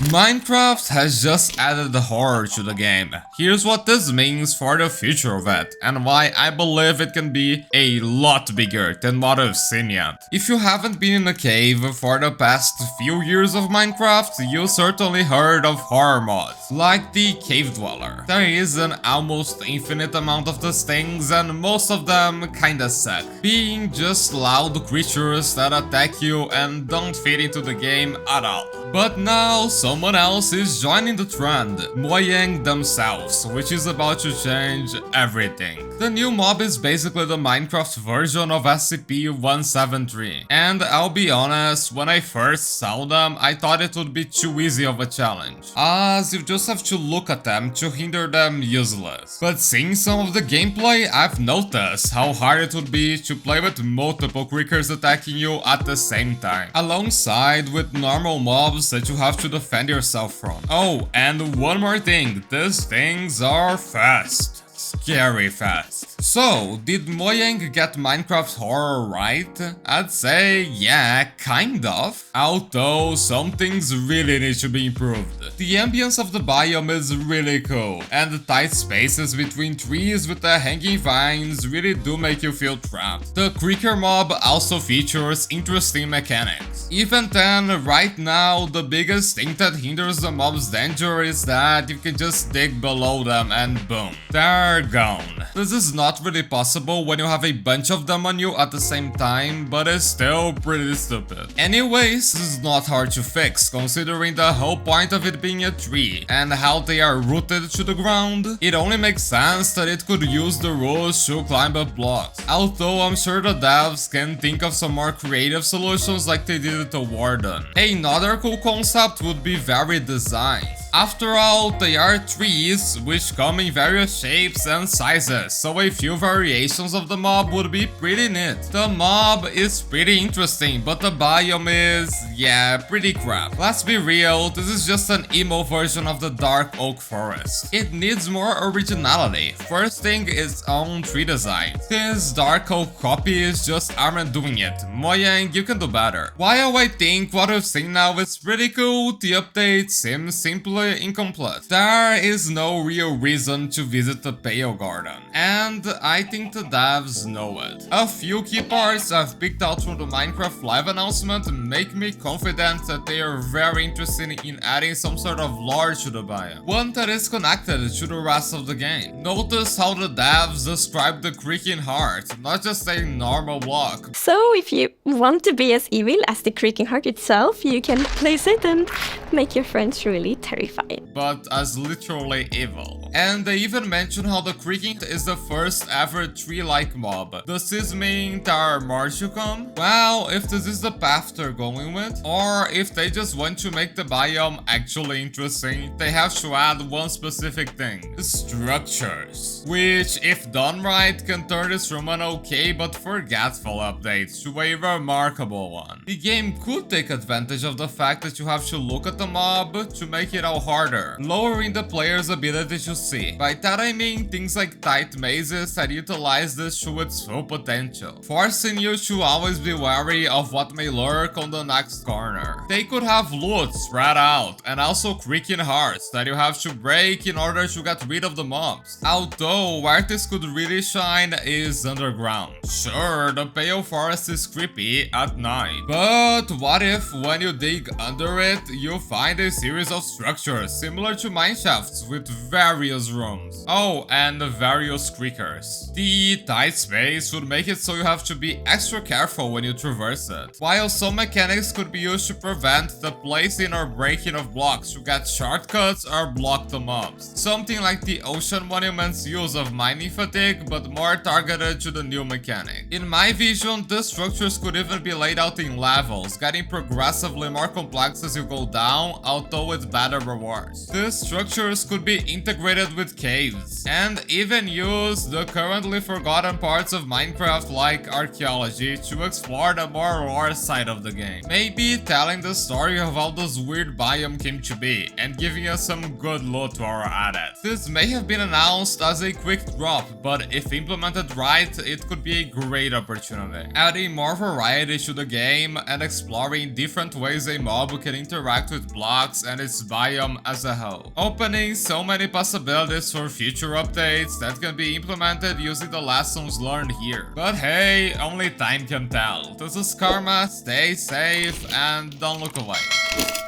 Minecraft has just added horror to the game. Here's what this means for the future of it, and why I believe it can be a lot bigger than what I've seen yet. If you haven't been in a cave for the past few years of Minecraft, you certainly heard of horror mods, like the Cave Dweller. There is an almost infinite amount of these things, and most of them kinda suck, being just loud creatures that attack you and don't fit into the game at all. But now someone else is joining the trend, Mojang themselves, which is about to change everything. The new mob is basically the Minecraft version of SCP-173, and I'll be honest, when I first saw them, I thought it would be too easy of a challenge, as you just have to look at them to hinder them useless. But seeing some of the gameplay, I've noticed how hard it would be to play with multiple creatures attacking you at the same time, alongside with normal mobs that you have to defend yourself from. Oh, and one more thing, these things are fast. Scary fast. So, did Mojang get Minecraft horror right? I'd say, yeah, kind of. Although, some things really need to be improved. The ambience of the biome is really cool, and the tight spaces between trees with the hanging vines really do make you feel trapped. The creeper mob also features interesting mechanics. Even then, right now, the biggest thing that hinders the mob's danger is that you can just dig below them and boom, they're gone. This is not really possible when you have a bunch of them on you at the same time, but it's still pretty stupid. Anyways, this is not hard to fix, considering the whole point of it being a tree, and how they are rooted to the ground. It only makes sense that it could use the roots to climb up blocks, although I'm sure the devs can think of some more creative solutions like they did with the Warden. Another cool concept would be varied designs. After all, they are trees, which come in various shapes and sizes, so a few variations of the mob would be pretty neat. The mob is pretty interesting, but the biome is, yeah, pretty crap. Let's be real, this is just an emo version of the dark oak forest. It needs more originality. First thing is own tree design. This dark oak copy is just Armin doing it. Mojang, you can do better. While I think what we've seen now is pretty cool, the update seems simply incomplete. There is no real reason to visit the Pale Garden, and I think the devs know it. A few key parts I've picked out from the Minecraft Live announcement make me confident that they are very interested in adding some sort of lore to the biome, one that is connected to the rest of the game. Notice how the devs describe the Creaking hearth, not just a normal block. So if you want to be as evil as the Creaking hearth itself, you can place it and make your friends really terrified. But as literally evil. And they even mention how the Creaking is the first ever tree-like mob. Does this mean there are more to come? Well, if this is the path they're going with, or if they just want to make the biome actually interesting, they have to add one specific thing: structures. Which, if done right, can turn this from an okay but forgetful update to a remarkable one. The game could take advantage of the fact that you have to look at the mob to make it all harder, lowering the player's ability to see. By that I mean things like tight mazes that utilize this to its full potential, forcing you to always be wary of what may lurk on the next corner. They could have loot spread out, and also creaking hearts that you have to break in order to get rid of the mobs. Although where this could really shine is underground. Sure, the Pale Forest is creepy at night, but what if when you dig under it, you find a series of structures similar to mineshafts with various rooms. Oh, and various creakers. The tight space would make it so you have to be extra careful when you traverse it, while some mechanics could be used to prevent the placing or breaking of blocks to get shortcuts or block the mobs. Something like the Ocean Monument's use of mining fatigue, but more targeted to the new mechanic. In my vision, these structures could even be laid out in levels, getting progressively more complex as you go down, although with better rewards. These structures could be integrated with caves, and even use the currently forgotten parts of Minecraft like archaeology to explore the more raw side of the game. Maybe telling the story of how this weird biome came to be, and giving us some good loot to our edit. This may have been announced as a quick drop, but if implemented right, it could be a great opportunity. Adding more variety to the game and exploring different ways a mob can interact with blocks and its biome as a whole. Opening so many possibilities for future updates that can be implemented using the lessons learned here. But hey, only time can tell. This is Karma, stay safe and don't look away.